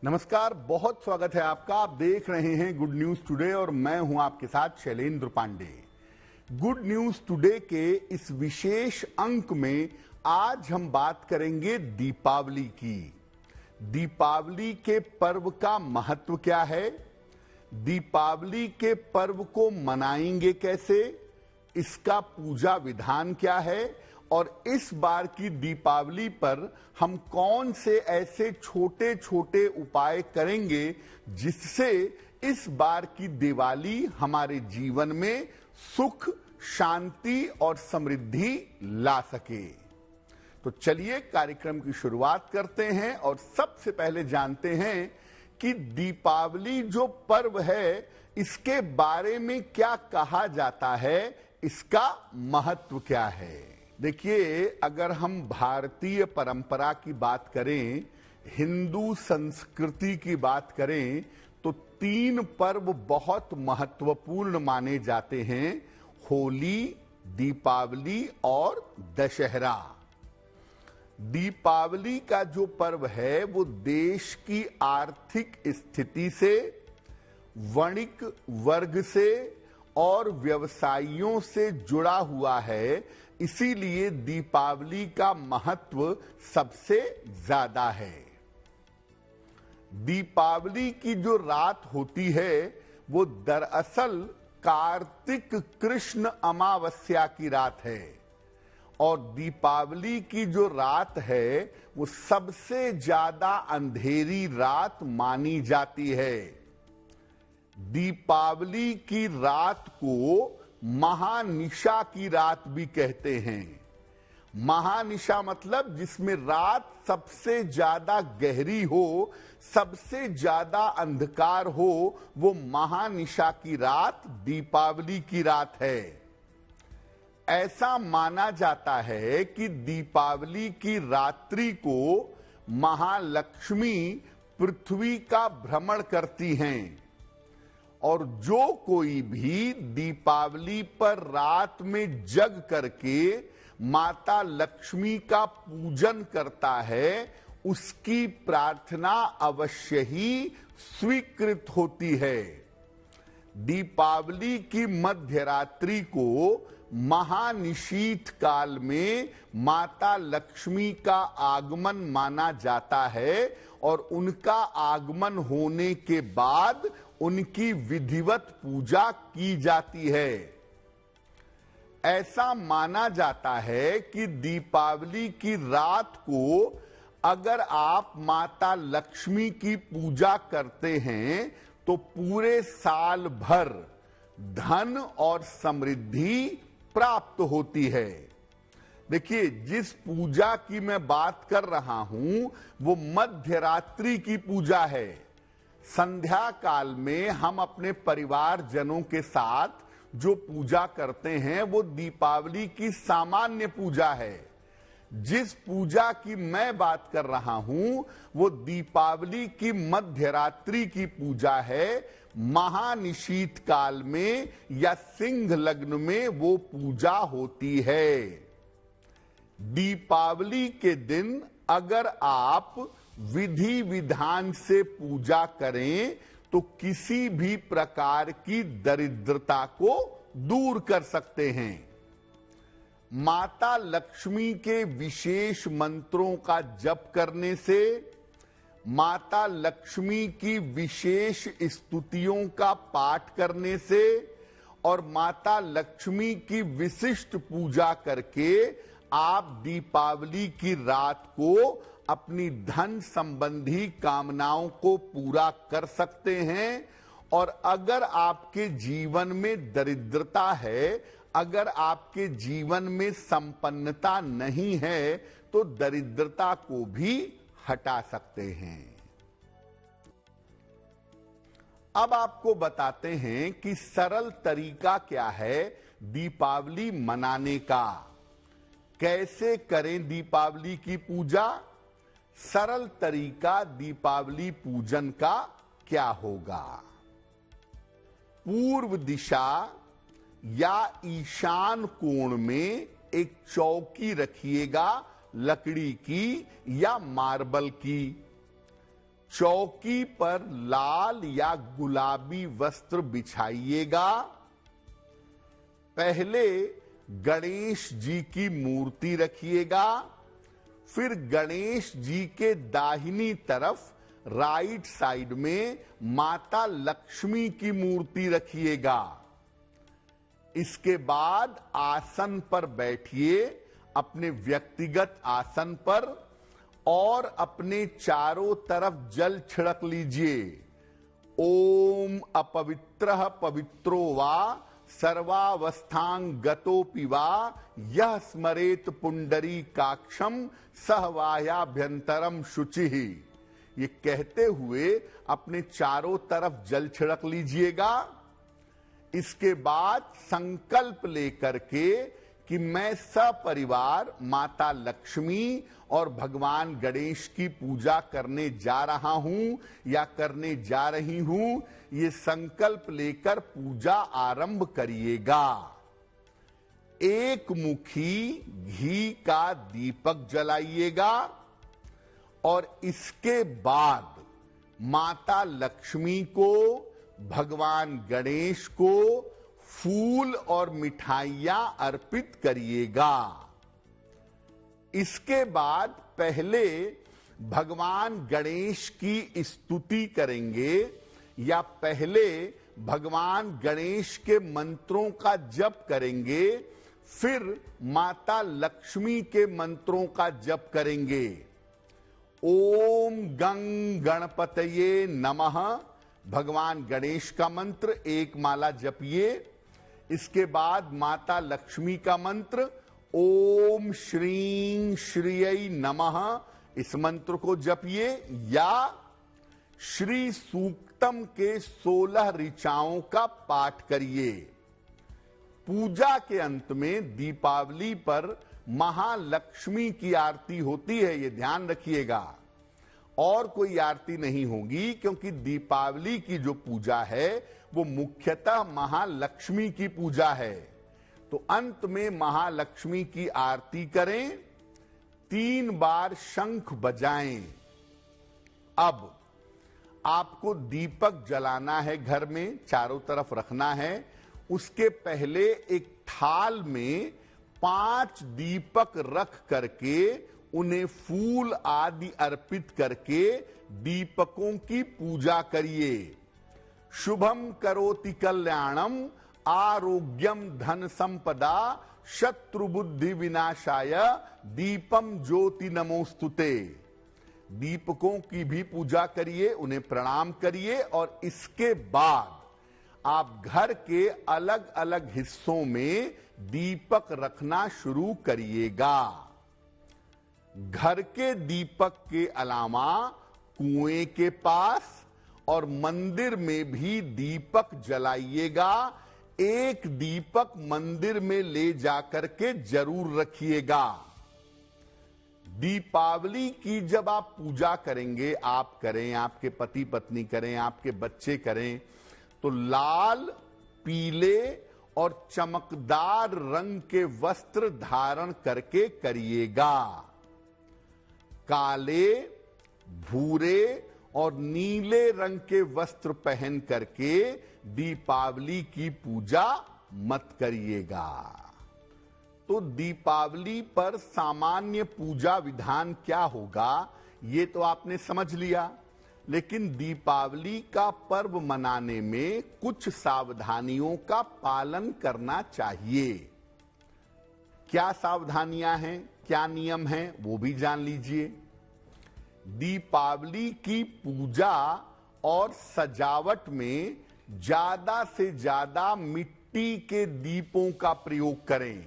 नमस्कार, बहुत स्वागत है आपका। आप देख रहे हैं गुड न्यूज टुडे और मैं हूं आपके साथ Shailendra Pandey. Good news today के इस विशेष अंक में आज हम बात करेंगे दीपावली की। दीपावली के पर्व का महत्व क्या है, दीपावली के पर्व को मनाएंगे कैसे, इसका पूजा विधान क्या है और इस बार की दीपावली पर हम कौन से ऐसे छोटे छोटे उपाय करेंगे जिससे इस बार की दिवाली हमारे जीवन में सुख, शांति और समृद्धि ला सके। तो चलिए कार्यक्रम की शुरुआत करते हैं और सबसे पहले जानते हैं कि दीपावली जो पर्व है इसके बारे में क्या कहा जाता है, इसका महत्व क्या है। देखिए, अगर हम भारतीय परंपरा की बात करें, हिंदू संस्कृति की बात करें तो 3 पर्व बहुत महत्वपूर्ण माने जाते हैं: होली, दीपावली और दशहरा। दीपावली का जो पर्व है वो देश की आर्थिक स्थिति से, वणिक वर्ग से और व्यवसायियों से जुड़ा हुआ है, इसीलिए दीपावली का महत्व सबसे ज्यादा है। दीपावली की जो रात होती है वो दरअसल कार्तिक कृष्ण अमावस्या की रात है और दीपावली की जो रात है वो सबसे ज्यादा अंधेरी रात मानी जाती है। दीपावली की रात को महानिशा की रात भी कहते हैं। महानिशा मतलब जिसमें रात सबसे ज्यादा गहरी हो, सबसे ज्यादा अंधकार हो, वो महानिशा की रात दीपावली की रात है। ऐसा माना जाता है कि दीपावली की रात्रि को महालक्ष्मी पृथ्वी का भ्रमण करती हैं और जो कोई भी दीपावली पर रात में जग करके माता लक्ष्मी का पूजन करता है उसकी प्रार्थना अवश्य ही स्वीकृत होती है। दीपावली की मध्यरात्रि को महानिशीथ काल में माता लक्ष्मी का आगमन माना जाता है और उनका आगमन होने के बाद उनकी विधिवत पूजा की जाती है। ऐसा माना जाता है कि दीपावली की रात को अगर आप माता लक्ष्मी की पूजा करते हैं तो पूरे साल भर धन और समृद्धि प्राप्त होती है। देखिए, जिस पूजा की मैं बात कर रहा हूं वो मध्यरात्रि की पूजा है। संध्या काल में हम अपने परिवारजनों के साथ जो पूजा करते हैं वो दीपावली की सामान्य पूजा है। जिस पूजा की मैं बात कर रहा हूं वो दीपावली की मध्यरात्रि की पूजा है। महानिशीथ काल में या सिंह लग्न में वो पूजा होती है। दीपावली के दिन अगर आप विधि विधान से पूजा करें तो किसी भी प्रकार की दरिद्रता को दूर कर सकते हैं। माता लक्ष्मी के विशेष मंत्रों का जप करने से, माता लक्ष्मी की विशेष स्तुतियों का पाठ करने से और माता लक्ष्मी की विशिष्ट पूजा करके आप दीपावली की रात को अपनी धन संबंधी कामनाओं को पूरा कर सकते हैं। और अगर आपके जीवन में दरिद्रता है, अगर आपके जीवन में संपन्नता नहीं है तो दरिद्रता को भी हटा सकते हैं। अब आपको बताते हैं कि सरल तरीका क्या है दीपावली मनाने का। कैसे करें दीपावली की पूजा? सरल तरीका दीपावली पूजन का क्या होगा? पूर्व दिशा या ईशान कोण में एक चौकी रखिएगा, लकड़ी की या मार्बल की। चौकी पर लाल या गुलाबी वस्त्र बिछाइएगा। पहले गणेश जी की मूर्ति रखिएगा, फिर गणेश जी के दाहिनी तरफ राइट साइड में माता लक्ष्मी की मूर्ति रखिएगा। इसके बाद आसन पर बैठिए, अपने व्यक्तिगत आसन पर, और अपने चारों तरफ जल छिड़क लीजिए। ओम अपवित्रः पवित्रो वा सर्वावस्थां गतोपि वा यह स्मरेत पुंडरीकाक्षं सहवायाभ्यंतरम शुचिः। ये कहते हुए अपने चारों तरफ जल छिड़क लीजिएगा। इसके बाद संकल्प लेकर के कि मैं सपरिवार माता लक्ष्मी और भगवान गणेश की पूजा करने जा रहा हूं या करने जा रही हूं, ये संकल्प लेकर पूजा आरंभ करिएगा। एक मुखी घी का दीपक जलाइएगा और इसके बाद माता लक्ष्मी को, भगवान गणेश को फूल और मिठाइयां अर्पित करिएगा। इसके बाद पहले भगवान गणेश की स्तुति करेंगे या पहले भगवान गणेश के मंत्रों का जप करेंगे, फिर माता लक्ष्मी के मंत्रों का जप करेंगे। ओम गं गणपतये नमः भगवान गणेश का मंत्र एक माला जपिए। इसके बाद माता लक्ष्मी का मंत्र ओम श्रीं श्रीयै नमः, इस मंत्र को जपिए, या श्री सूक्तम के 16 ऋचाओं का पाठ करिए। पूजा के अंत में दीपावली पर महालक्ष्मी की आरती होती है, ये ध्यान रखिएगा। और कोई आरती नहीं होगी, क्योंकि दीपावली की जो पूजा है वो मुख्यतः महालक्ष्मी की पूजा है। तो अंत में महालक्ष्मी की आरती करें, 3 बार शंख बजाएं। अब आपको दीपक जलाना है, घर में चारों तरफ रखना है। उसके पहले एक थाल में 5 दीपक रख करके उन्हें फूल आदि अर्पित करके दीपकों की पूजा करिए। शुभम करोति कल्याणम आरोग्यम धन संपदा शत्रु बुद्धि विनाशाय दीपम ज्योति नमोस्तुते। दीपकों की भी पूजा करिए, उन्हें प्रणाम करिए, और इसके बाद आप घर के अलग अलग हिस्सों में दीपक रखना शुरू करिएगा। घर के दीपक के अलावा कुएं के पास और मंदिर में भी दीपक जलाइएगा। एक दीपक मंदिर में ले जाकर के जरूर रखिएगा। दीपावली की जब आप पूजा करेंगे, आप करें, आपके पति पत्नी करें, आपके बच्चे करें, तो लाल, पीले और चमकदार रंग के वस्त्र धारण करके करिएगा। काले, भूरे और नीले रंग के वस्त्र पहन करके दीपावली की पूजा मत करिएगा। तो दीपावली पर सामान्य पूजा विधान क्या होगा, ये तो आपने समझ लिया। लेकिन दीपावली का पर्व मनाने में कुछ सावधानियों का पालन करना चाहिए। क्या सावधानियां हैं, क्या नियम हैं, वो भी जान लीजिए। दीपावली की पूजा और सजावट में ज्यादा से ज्यादा मिट्टी के दीपों का प्रयोग करें।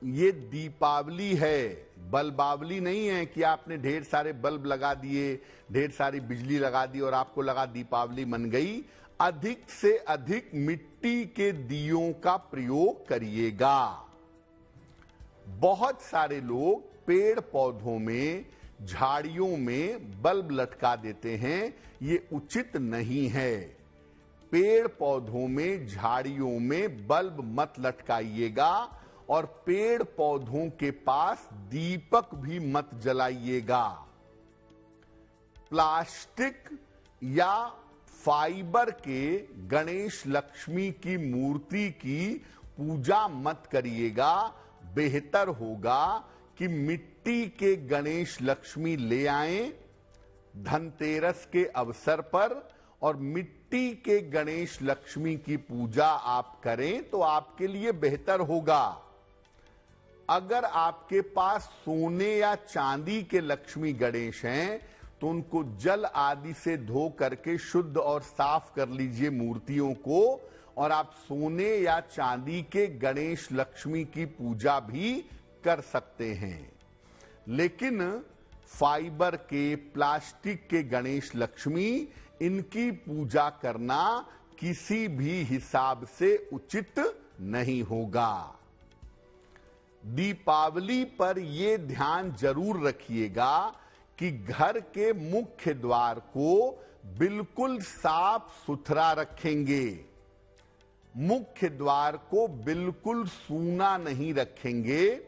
ये दीपावली है, बल्बावली नहीं है कि आपने ढेर सारे बल्ब लगा दिए, ढेर सारी बिजली लगा दी और आपको लगा दीपावली मन गई। अधिक से अधिक मिट्टी के दियों का प्रयोग करिएगा। बहुत सारे लोग पेड़ पौधों में, झाड़ियों में बल्ब लटका देते हैं, ये उचित नहीं है। पेड़ पौधों में, झाड़ियों में बल्ब मत लटकाइएगा और पेड़ पौधों के पास दीपक भी मत जलाइएगा। प्लास्टिक या फाइबर के गणेश लक्ष्मी की मूर्ति की पूजा मत करिएगा। बेहतर होगा कि मिट्टी के गणेश लक्ष्मी ले आएं धनतेरस के अवसर पर, और मिट्टी के गणेश लक्ष्मी की पूजा आप करें तो आपके लिए बेहतर होगा। अगर आपके पास सोने या चांदी के लक्ष्मी गणेश हैं तो उनको जल आदि से धो करके शुद्ध और साफ कर लीजिए मूर्तियों को, और आप सोने या चांदी के गणेश लक्ष्मी की पूजा भी कर सकते हैं। लेकिन फाइबर के, प्लास्टिक के गणेश लक्ष्मी, इनकी पूजा करना किसी भी हिसाब से उचित नहीं होगा। दीपावली पर यह ध्यान जरूर रखिएगा कि घर के मुख्य द्वार को बिल्कुल साफ सुथरा रखेंगे। मुख्य द्वार को बिल्कुल सूना नहीं रखेंगे।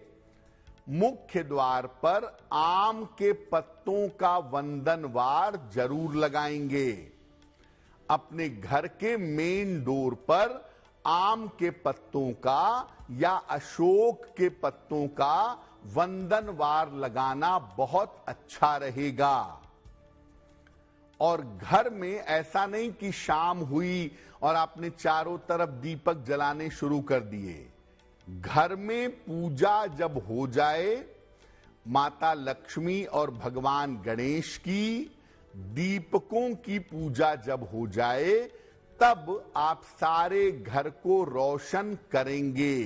मुख्य द्वार पर आम के पत्तों का वंदनवार जरूर लगाएंगे। अपने घर के मेन डोर पर आम के पत्तों का या अशोक के पत्तों का वंदनवार लगाना बहुत अच्छा रहेगा। और घर में ऐसा नहीं कि शाम हुई और आपने चारों तरफ दीपक जलाने शुरू कर दिए। घर में पूजा जब हो जाए, माता लक्ष्मी और भगवान गणेश की दीपकों की पूजा जब हो जाए, तब आप सारे घर को रोशन करेंगे।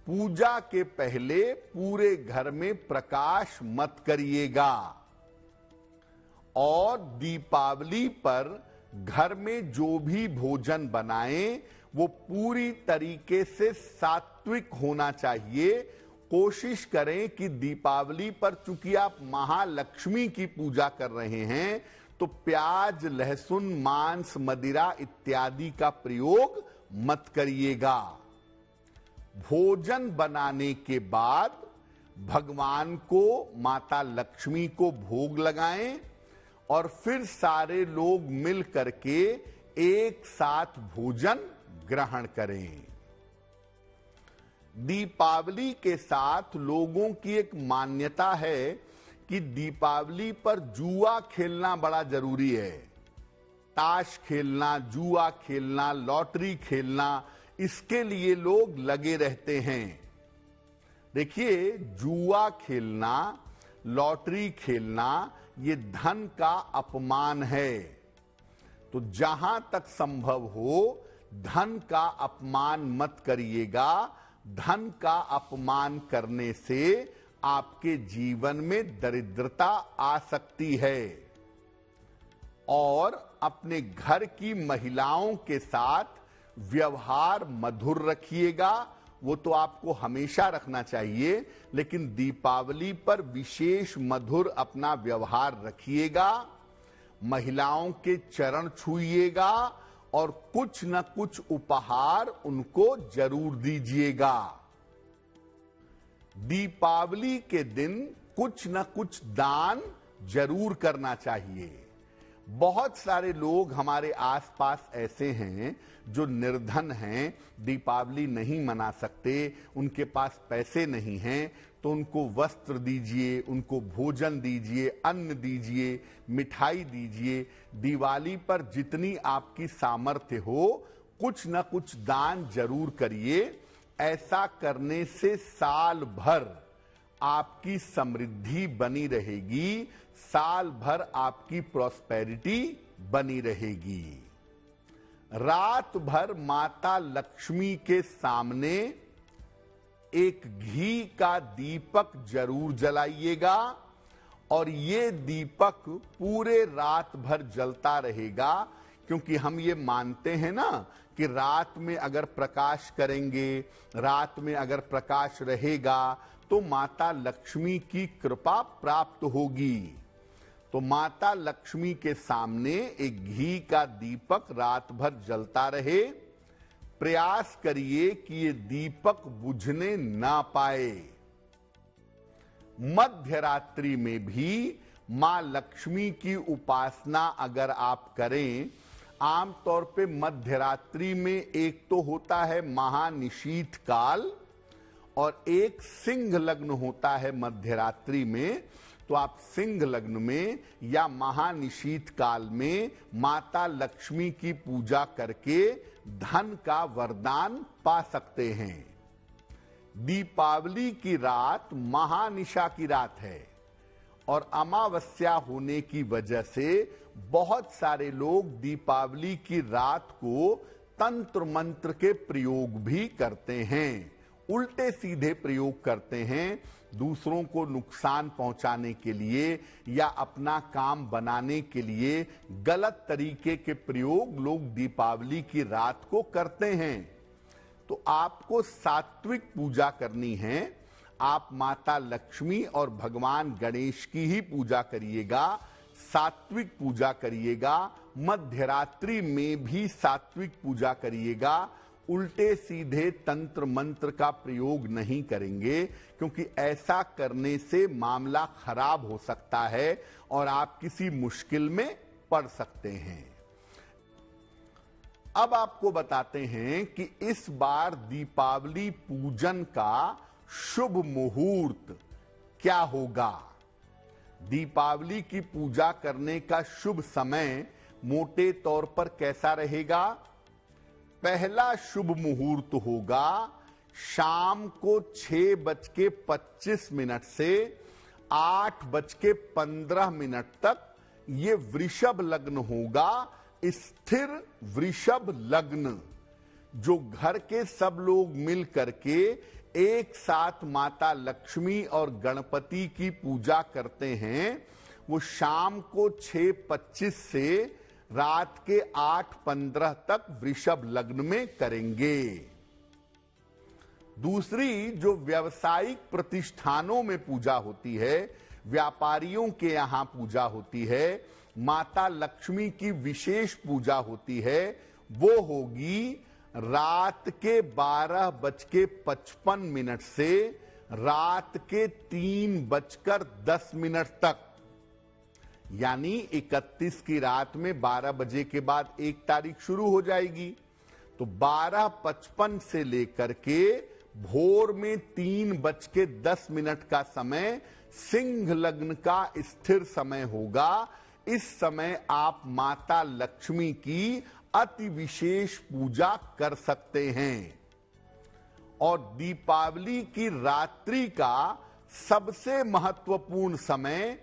पूजा के पहले पूरे घर में प्रकाश मत करिएगा। और दीपावली पर घर में जो भी भोजन बनाएं वो पूरी तरीके से सात्विक होना चाहिए। कोशिश करें कि दीपावली पर चूंकि आप महालक्ष्मी की पूजा कर रहे हैं तो प्याज, लहसुन, मांस, मदिरा इत्यादि का प्रयोग मत करिएगा। भोजन बनाने के बाद भगवान को, माता लक्ष्मी को भोग लगाएं और फिर सारे लोग मिल करके एक साथ भोजन ग्रहण करें। दीपावली के साथ लोगों की एक मान्यता है कि दीपावली पर जुआ खेलना बड़ा जरूरी है। ताश खेलना, जुआ खेलना, लॉटरी खेलना, इसके लिए लोग लगे रहते हैं। देखिए, जुआ खेलना, लॉटरी खेलना, ये धन का अपमान है। तो जहां तक संभव हो धन का अपमान मत करिएगा। धन का अपमान करने से आपके जीवन में दरिद्रता आ सकती है। और अपने घर की महिलाओं के साथ व्यवहार मधुर रखिएगा। वो तो आपको हमेशा रखना चाहिए, लेकिन दीपावली पर विशेष मधुर अपना व्यवहार रखिएगा। महिलाओं के चरण छूइएगा और कुछ न कुछ उपहार उनको जरूर दीजिएगा। दीपावली के दिन कुछ न कुछ दान जरूर करना चाहिए। बहुत सारे लोग हमारे आसपास ऐसे हैं जो निर्धन हैं, दीपावली नहीं मना सकते, उनके पास पैसे नहीं हैं, तो उनको वस्त्र दीजिए, उनको भोजन दीजिए, अन्न दीजिए, मिठाई दीजिए। दिवाली पर जितनी आपकी सामर्थ्य हो कुछ न कुछ दान जरूर करिए। ऐसा करने से साल भर आपकी समृद्धि बनी रहेगी, साल भर आपकी प्रॉस्पेरिटी बनी रहेगी। रात भर माता लक्ष्मी के सामने एक घी का दीपक जरूर जलाइएगा और ये दीपक पूरे रात भर जलता रहेगा, क्योंकि हम ये मानते हैं ना कि रात में अगर प्रकाश करेंगे, रात में अगर प्रकाश रहेगा तो माता लक्ष्मी की कृपा प्राप्त होगी। तो माता लक्ष्मी के सामने एक घी का दीपक रात भर जलता रहे। प्रयास करिए कि ये दीपक बुझने ना पाए। मध्य रात्रि में भी मां लक्ष्मी की उपासना अगर आप करें, आमतौर पे मध्य रात्रि में एक तो होता है महानिशीथ काल और एक सिंह लग्न होता है मध्य रात्रि में। तो आप सिंह लग्न में या महानिशीथ काल में माता लक्ष्मी की पूजा करके धन का वरदान पा सकते हैं। दीपावली की रात महानिशा की रात है और अमावस्या होने की वजह से बहुत सारे लोग दीपावली की रात को तंत्र मंत्र के प्रयोग भी करते हैं, उल्टे सीधे प्रयोग करते हैं, दूसरों को नुकसान पहुंचाने के लिए या अपना काम बनाने के लिए गलत तरीके के प्रयोग लोग दीपावली की रात को करते हैं। तो आपको सात्विक पूजा करनी है। आप माता लक्ष्मी और भगवान गणेश की ही पूजा करिएगा, सात्विक पूजा करिएगा, मध्य रात्रि में भी सात्विक पूजा करिएगा, उल्टे सीधे तंत्र मंत्र का प्रयोग नहीं करेंगे, क्योंकि ऐसा करने से मामला खराब हो सकता है और आप किसी मुश्किल में पड़ सकते हैं। अब आपको बताते हैं कि इस बार दीपावली पूजन का शुभ मुहूर्त क्या होगा। दीपावली की पूजा करने का शुभ समय मोटे तौर पर कैसा रहेगा? पहला शुभ मुहूर्त होगा शाम को 6:25 से 8:15 तक। ये वृषभ लग्न होगा, स्थिर वृषभ लग्न, जो घर के सब लोग मिल करके एक साथ माता लक्ष्मी और गणपति की पूजा करते हैं। वो शाम को 6:25 से रात के 8:15 तक वृषभ लग्न में करेंगे। दूसरी जो व्यावसायिक प्रतिष्ठानों में पूजा होती है, व्यापारियों के यहां पूजा होती है, माता लक्ष्मी की विशेष पूजा होती है, वो होगी रात के 12:55 से रात के 3:10 तक। यानी 31 की रात में 12 बजे के बाद 1 तारीख शुरू हो जाएगी। तो 12:55 से लेकर के भोर में 3:10 का समय सिंह लग्न का स्थिर समय होगा। इस समय आप माता लक्ष्मी की अति विशेष पूजा कर सकते हैं। और दीपावली की रात्रि का सबसे महत्वपूर्ण समय,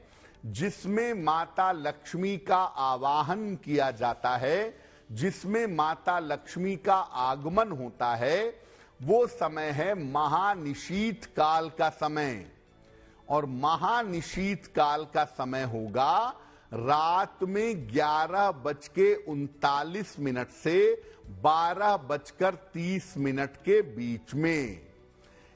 जिसमें माता लक्ष्मी का आवाहन किया जाता है, जिसमें माता लक्ष्मी का आगमन होता है, वो समय है महानिशीथ काल का समय। और महानिशीथ काल का समय होगा रात में 11:39 से 12:30 के बीच में।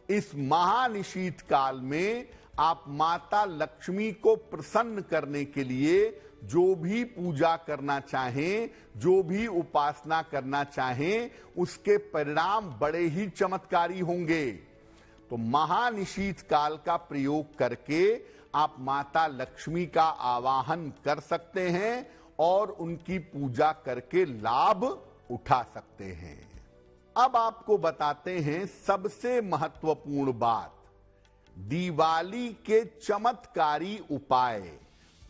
इस महानिशीथ काल में आप माता लक्ष्मी को प्रसन्न करने के लिए जो भी पूजा करना चाहें, जो भी उपासना करना चाहें, उसके परिणाम बड़े ही चमत्कारी होंगे। तो महानिशीथ काल का प्रयोग करके आप माता लक्ष्मी का आवाहन कर सकते हैं और उनकी पूजा करके लाभ उठा सकते हैं। अब आपको बताते हैं सबसे महत्वपूर्ण बात, दिवाली के चमत्कारी उपाय।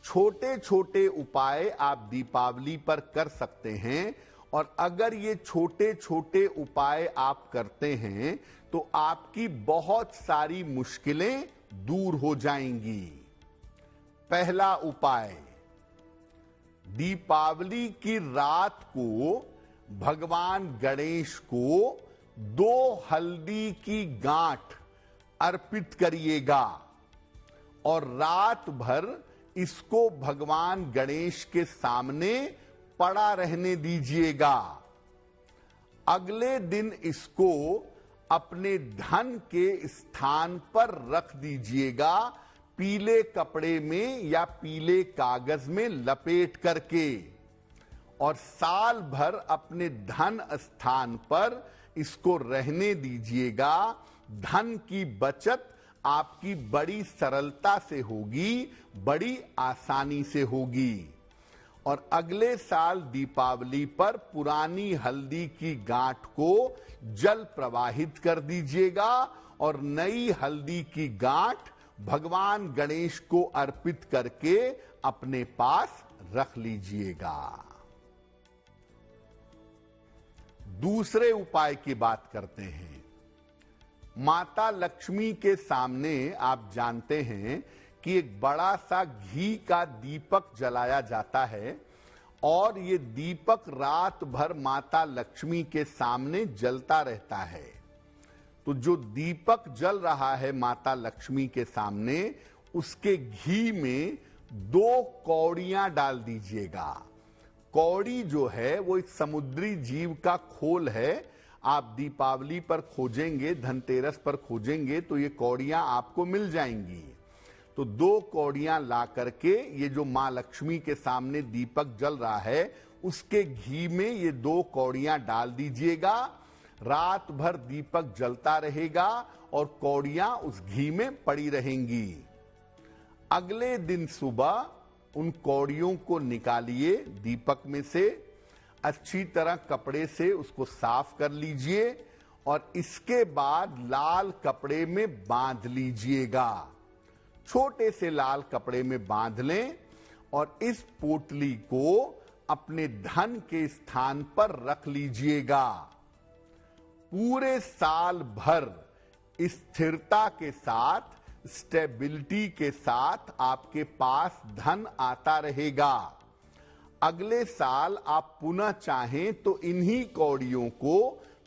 छोटे छोटे उपाय आप दीपावली पर कर सकते हैं, और अगर ये छोटे छोटे उपाय आप करते हैं तो आपकी बहुत सारी मुश्किलें दूर हो जाएंगी। पहला उपाय, दीपावली की रात को भगवान गणेश को 2 हल्दी की गांठ अर्पित करिएगा और रात भर इसको भगवान गणेश के सामने पड़ा रहने दीजिएगा। अगले दिन इसको अपने धन के स्थान पर रख दीजिएगा, पीले कपड़े में या पीले कागज में लपेट करके, और साल भर अपने धन स्थान पर इसको रहने दीजिएगा। धन की बचत आपकी बड़ी सरलता से होगी, बड़ी आसानी से होगी। और अगले साल दीपावली पर पुरानी हल्दी की गांठ को जल प्रवाहित कर दीजिएगा और नई हल्दी की गांठ भगवान गणेश को अर्पित करके अपने पास रख लीजिएगा। दूसरे उपाय की बात करते हैं। माता लक्ष्मी के सामने आप जानते हैं कि एक बड़ा सा घी का दीपक जलाया जाता है और ये दीपक रात भर माता लक्ष्मी के सामने जलता रहता है। तो जो दीपक जल रहा है माता लक्ष्मी के सामने, उसके घी में 2 कौड़ियां डाल दीजिएगा। कौड़ी जो है वो एक समुद्री जीव का खोल है। आप दीपावली पर खोजेंगे, धनतेरस पर खोजेंगे तो ये कौड़ियां आपको मिल जाएंगी। तो 2 कौड़ियां ला करके ये जो मां लक्ष्मी के सामने दीपक जल रहा है उसके घी में ये 2 कौड़ियां डाल दीजिएगा। रात भर दीपक जलता रहेगा और कौड़ियां उस घी में पड़ी रहेंगी। अगले दिन सुबह उन कौड़ियों को निकालिए दीपक में से, अच्छी तरह कपड़े से उसको साफ कर लीजिए और इसके बाद लाल कपड़े में बांध लीजिएगा। छोटे से लाल कपड़े में बांध लें और इस पोटली को अपने धन के स्थान पर रख लीजिएगा। पूरे साल भर स्थिरता के साथ, स्टेबिलिटी के साथ आपके पास धन आता रहेगा। अगले साल आप पुनः चाहें तो इन्हीं कौड़ियों को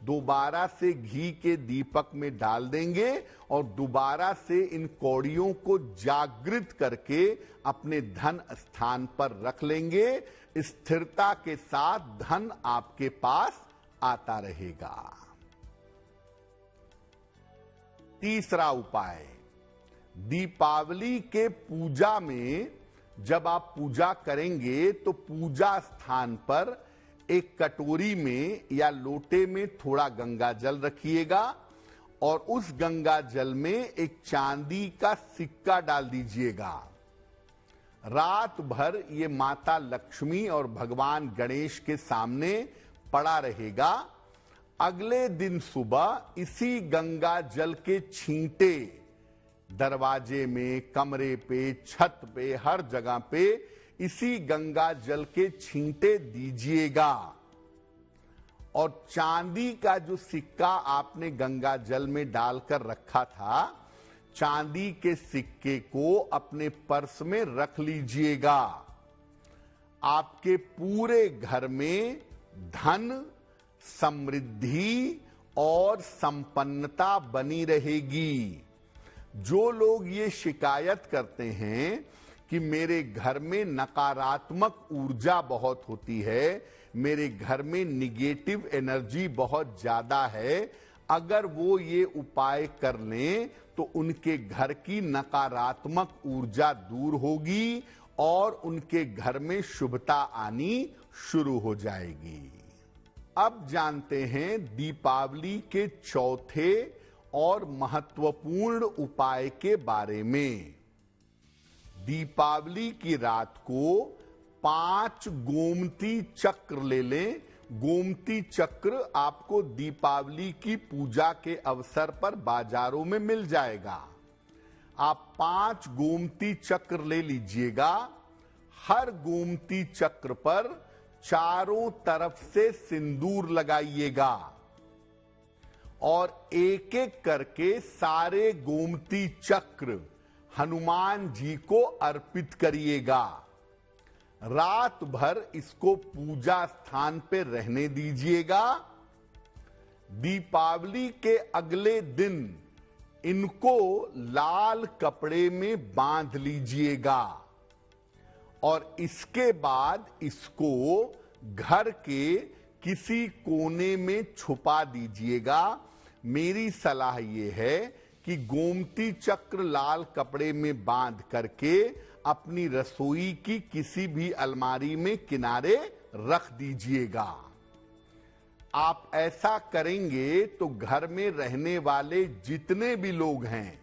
दोबारा से घी के दीपक में डाल देंगे और दोबारा से इन कौड़ियों को जागृत करके अपने धन स्थान पर रख लेंगे। स्थिरता के साथ धन आपके पास आता रहेगा। तीसरा उपाय, दीपावली के पूजा में जब आप पूजा करेंगे तो पूजा स्थान पर एक कटोरी में या लोटे में थोड़ा गंगा जल रखिएगा और उस गंगा जल में एक चांदी का सिक्का डाल दीजिएगा। रात भर ये माता लक्ष्मी और भगवान गणेश के सामने पड़ा रहेगा। अगले दिन सुबह इसी गंगा जल के छींटे दरवाजे में, कमरे पे, छत पे, हर जगह पे इसी गंगा जल के छींटे दीजिएगा। और चांदी का जो सिक्का आपने गंगा जल में डालकर रखा था, चांदी के सिक्के को अपने पर्स में रख लीजिएगा। आपके पूरे घर में धन, समृद्धि और संपन्नता बनी रहेगी। जो लोग ये शिकायत करते हैं कि मेरे घर में नकारात्मक ऊर्जा बहुत होती है, मेरे घर में निगेटिव एनर्जी बहुत ज्यादा है, अगर वो ये उपाय कर लें तो उनके घर की नकारात्मक ऊर्जा दूर होगी और उनके घर में शुभता आनी शुरू हो जाएगी। अब जानते हैं दीपावली के चौथे और महत्वपूर्ण उपाय के बारे में। दीपावली की रात को 5 गोमती चक्र ले लें। गोमती चक्र आपको दीपावली की पूजा के अवसर पर बाजारों में मिल जाएगा। आप 5 गोमती चक्र ले लीजिएगा। हर गोमती चक्र पर चारों तरफ से सिंदूर लगाइएगा और एक एक करके सारे गोमती चक्र हनुमान जी को अर्पित करिएगा। रात भर इसको पूजा स्थान पे रहने दीजिएगा। दीपावली के अगले दिन इनको लाल कपड़े में बांध लीजिएगा और इसके बाद इसको घर के किसी कोने में छुपा दीजिएगा। मेरी सलाह यह है कि गोमती चक्र लाल कपड़े में बांध करके अपनी रसोई की किसी भी अलमारी में किनारे रख दीजिएगा। आप ऐसा करेंगे तो घर में रहने वाले जितने भी लोग हैं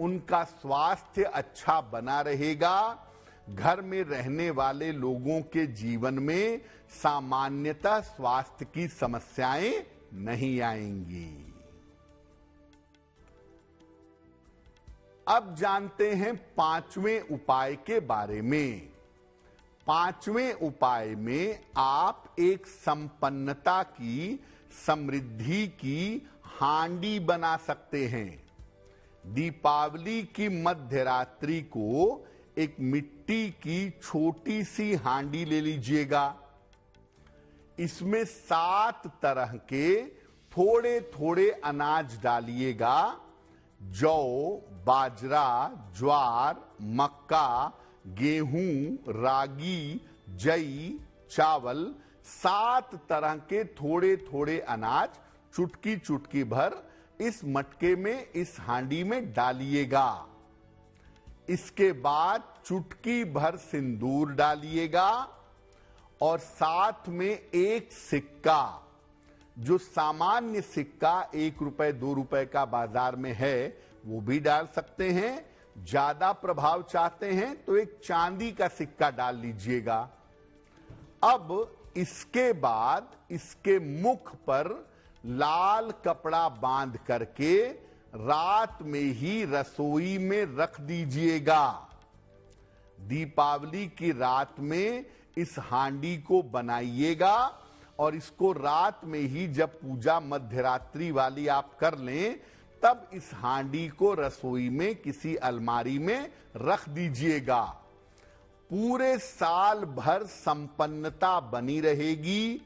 उनका स्वास्थ्य अच्छा बना रहेगा। घर में रहने वाले लोगों के जीवन में सामान्यतः स्वास्थ्य की समस्याएं नहीं आएंगी। अब जानते हैं पांचवें उपाय के बारे में। पांचवें उपाय में आप एक संपन्नता की, समृद्धि की हांडी बना सकते हैं। दीपावली की मध्य रात्रि को एक मिट्टी की छोटी सी हांडी ले लीजिएगा। इसमें 7 तरह के थोड़े थोड़े अनाज डालिएगा। जौ, बाजरा, ज्वार, मक्का, गेहूं, रागी, जई, चावल, 7 तरह के थोड़े थोड़े अनाज चुटकी चुटकी भर इस मटके में, इस हांडी में डालिएगा। इसके बाद चुटकी भर सिंदूर डालिएगा और साथ में एक सिक्का, जो सामान्य सिक्का 1 रुपए 2 रुपए का बाजार में है, वो भी डाल सकते हैं। ज्यादा प्रभाव चाहते हैं तो एक चांदी का सिक्का डाल लीजिएगा। अब इसके बाद इसके मुख पर लाल कपड़ा बांध करके रात में ही रसोई में रख दीजिएगा। दीपावली की रात में इस हांडी को बनाइएगा और इसको रात में ही, जब पूजा मध्यरात्रि वाली आप कर लें, तब इस हांडी को रसोई में किसी अलमारी में रख दीजिएगा। पूरे साल भर संपन्नता बनी रहेगी,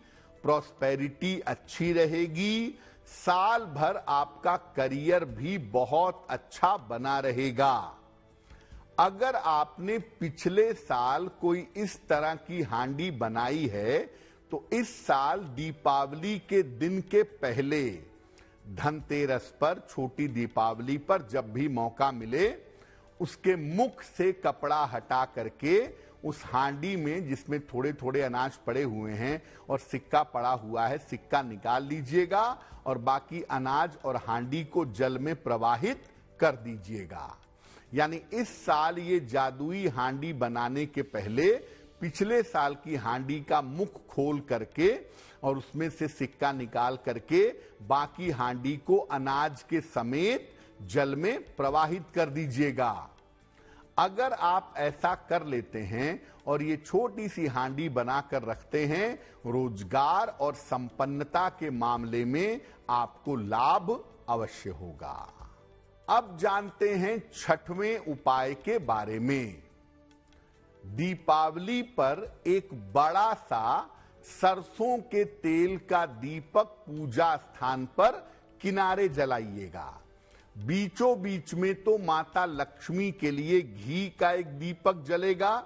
प्रॉस्पेरिटी अच्छी रहेगी। साल भर आपका करियर भी बहुत अच्छा बना रहेगा। अगर आपने पिछले साल कोई इस तरह की हांडी बनाई है तो इस साल दीपावली के दिन के पहले, धनतेरस पर, छोटी दीपावली पर, जब भी मौका मिले, उसके मुख से कपड़ा हटा करके उस हांडी में, जिसमें थोड़े थोड़े अनाज पड़े हुए हैं और सिक्का पड़ा हुआ है, सिक्का निकाल लीजिएगा और बाकी अनाज और हांडी को जल में प्रवाहित कर दीजिएगा। यानी इस साल ये जादुई हांडी बनाने के पहले पिछले साल की हांडी का मुख खोल करके और उसमें से सिक्का निकाल करके बाकी हांडी को अनाज के समेत जल में प्रवाहित कर दीजिएगा। अगर आप ऐसा कर लेते हैं और ये छोटी सी हांडी बनाकर रखते हैं, रोजगार और संपन्नता के मामले में आपको लाभ अवश्य होगा। अब जानते हैं छठवें उपाय के बारे में। दीपावली पर एक बड़ा सा सरसों के तेल का दीपक पूजा स्थान पर किनारे जलाइएगा। बीचों बीच में तो माता लक्ष्मी के लिए घी का एक दीपक जलेगा।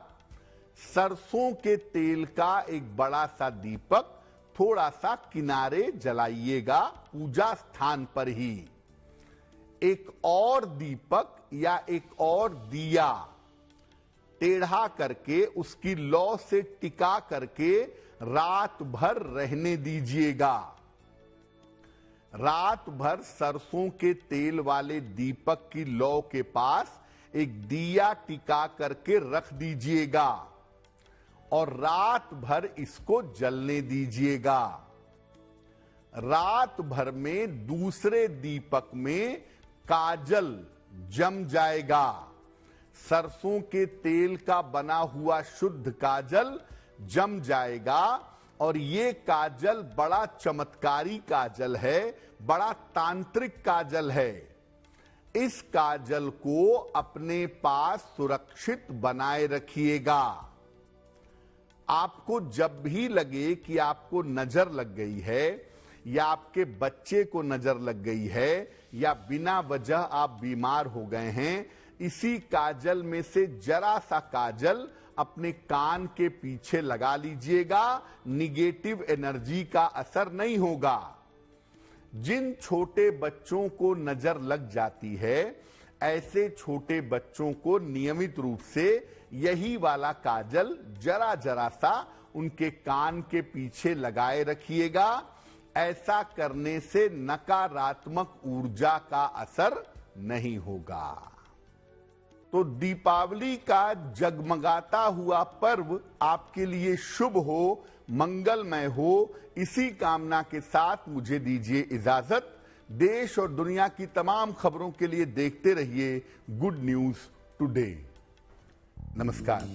सरसों के तेल का एक बड़ा सा दीपक थोड़ा सा किनारे जलाइएगा, पूजा स्थान पर ही। एक और दीपक या एक और दिया टेढ़ा करके उसकी लौ से टिका करके रात भर रहने दीजिएगा। रात भर सरसों के तेल वाले दीपक की लौ के पास एक दिया टिका करके रख दीजिएगा और रात भर इसको जलने दीजिएगा। रात भर में दूसरे दीपक में काजल जम जाएगा। सरसों के तेल का बना हुआ शुद्ध काजल जम जाएगा और ये काजल बड़ा चमत्कारी काजल है, बड़ा तांत्रिक काजल है। इस काजल को अपने पास सुरक्षित बनाए रखिएगा। आपको जब भी लगे कि आपको नजर लग गई है या आपके बच्चे को नजर लग गई है या बिना वजह आप बीमार हो गए हैं, इसी काजल में से जरा सा काजल अपने कान के पीछे लगा लीजिएगा। निगेटिव एनर्जी का असर नहीं होगा। जिन छोटे बच्चों को नजर लग जाती है, ऐसे छोटे बच्चों को नियमित रूप से यही वाला काजल जरा जरा सा उनके कान के पीछे लगाए रखिएगा। ऐसा करने से नकारात्मक ऊर्जा का असर नहीं होगा। तो दीपावली का जगमगाता हुआ पर्व आपके लिए शुभ हो, मंगलमय हो, इसी कामना के साथ मुझे दीजिए इजाजत। देश और दुनिया की तमाम खबरों के लिए देखते रहिए गुड न्यूज टुडे। नमस्कार।